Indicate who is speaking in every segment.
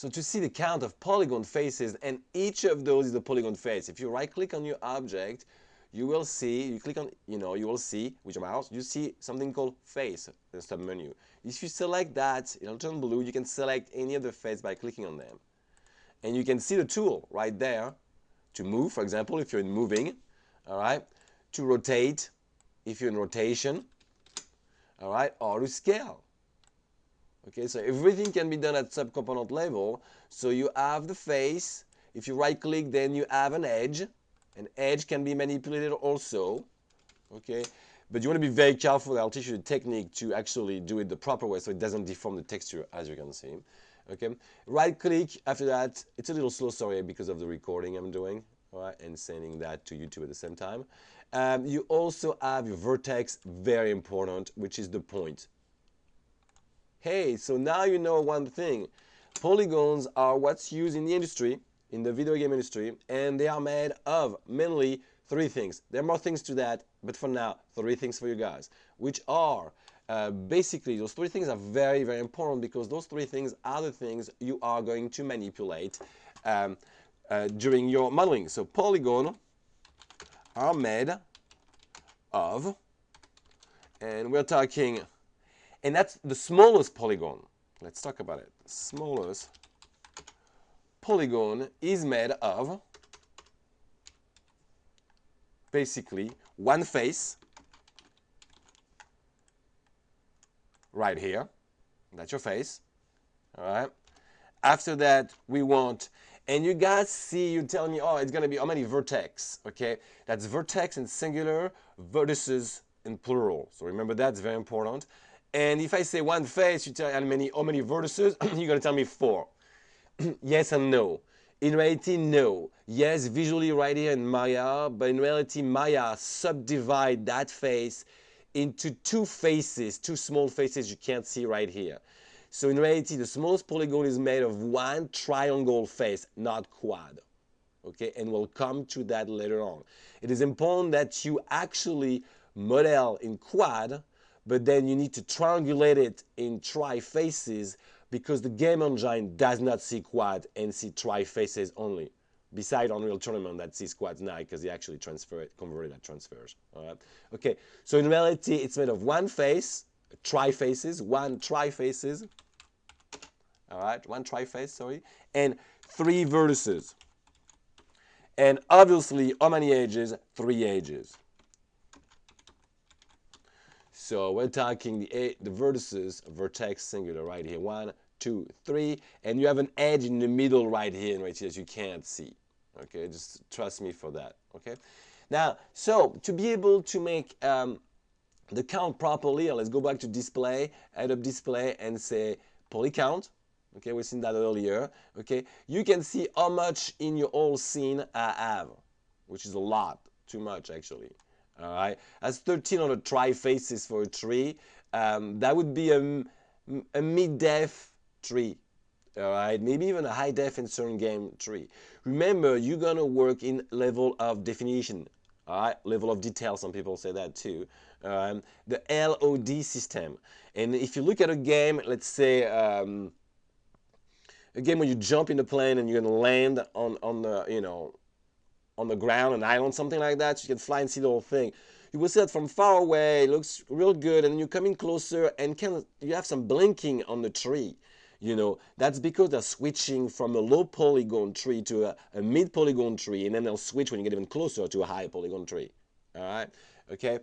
Speaker 1: So to see the count of polygon faces, and each of those is a polygon face. If you right-click on your object, you will see, you click on, you will see with your mouse, you see something called face in the sub-menu. If you select that, it'll turn blue. You can select any of the face by clicking on them. And you can see the tool right there to move, for example, if you're in moving, all right, to rotate, if you're in rotation, all right, or to scale. Okay, so everything can be done at subcomponent level. So you have the face. If you right-click, then you have an edge. An edge can be manipulated also. Okay, but you want to be very careful. I'll teach you the technique to actually do it the proper way so it doesn't deform the texture, as you can see. Okay, right-click. After that, it's a little slow, sorry, because of the recording I'm doing, all right, and sending that to YouTube at the same time. You also have your vertex, very important, which is the point. Hey, so now you know one thing. Polygons are what's used in the industry, in the video game industry, and they are made of mainly three things. There are more things to that, but for now, three things for you guys, which are basically, those three things are very, very important because those three things are the things you are going to manipulate during your modeling. So polygons are made of, and we're talking, and that's the smallest polygon. Let's talk about it. The smallest polygon is made of basically one face right here. That's your face. All right. After that, we want, and you guys see, you tell me, oh, it's going to be how many vertex? Okay. That's vertex in singular, vertices in plural. So remember that's very important. And if I say one face, you tell me how many vertices, you're going to tell me 4. Yes and no. In reality, no. Yes, visually right here in Maya, but in reality, Maya subdivide that face into 2 faces, 2 small faces you can't see right here. So in reality, the smallest polygon is made of one triangle face, not quad. Okay, and we'll come to that later on. It is important that you actually model in quad, but then you need to triangulate it in tri-faces because the game engine does not see quad and see tri-faces only. Besides Unreal Tournament that sees quads now because they actually converted at transfers. All right. Okay, so in reality, it's made of one face, tri-faces, one tri-faces. All right, one tri-face, sorry, and 3 vertices. And obviously, how many edges? 3 edges. So we're talking the vertices, vertex singular right here, 1, 2, 3, and you have an edge in the middle right here and right here that you can't see. Okay, just trust me for that. Okay, now so to be able to make the count properly, let's go back to display, add up display, and say poly count. Okay, we've seen that earlier. Okay, you can see how much in your whole scene I have, which is a lot, too much actually. All right, that's 1300 tri-faces for a tree. That would be a mid-def tree. All right, maybe even a high-def in certain game tree. Remember, you're gonna work in level of definition. All right, level of detail. Some people say that too. The LOD system. And if you look at a game, let's say a game where you jump in the plane and you're gonna land on the on the ground, an island, something like that, so you can fly and see the whole thing. You will see that from far away, it looks real good, and you come in closer and you have some blinking on the tree. That's because they're switching from a low polygon tree to a mid polygon tree, and then they'll switch when you get even closer to a high polygon tree. All right, okay,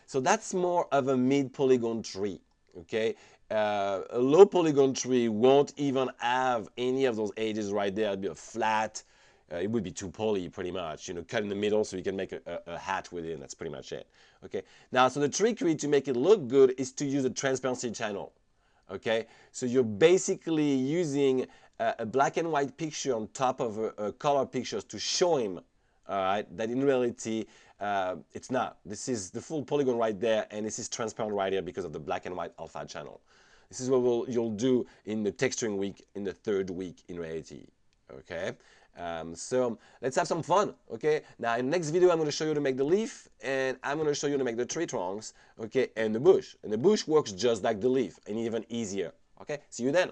Speaker 1: so that's more of a mid polygon tree. Okay, a low polygon tree won't even have any of those edges right there. It'd be a flat. It would be too poly pretty much, cut in the middle so you can make a hat within. That's pretty much it. Okay, now so the trickery to make it look good is to use a transparency channel. Okay, so you're basically using a black and white picture on top of a color pictures to show him, all right, that in reality it's not. This is the full polygon right there, and this is transparent right here because of the black and white alpha channel. This is what you'll do in the texturing week, in the 3rd week in reality. Okay. So let's have some fun. Okay, now in the next video I'm going to show you to make the leaf, and I'm going to show you to make the tree trunks, okay, and the bush. And the bush works just like the leaf and even easier. Okay, see you then.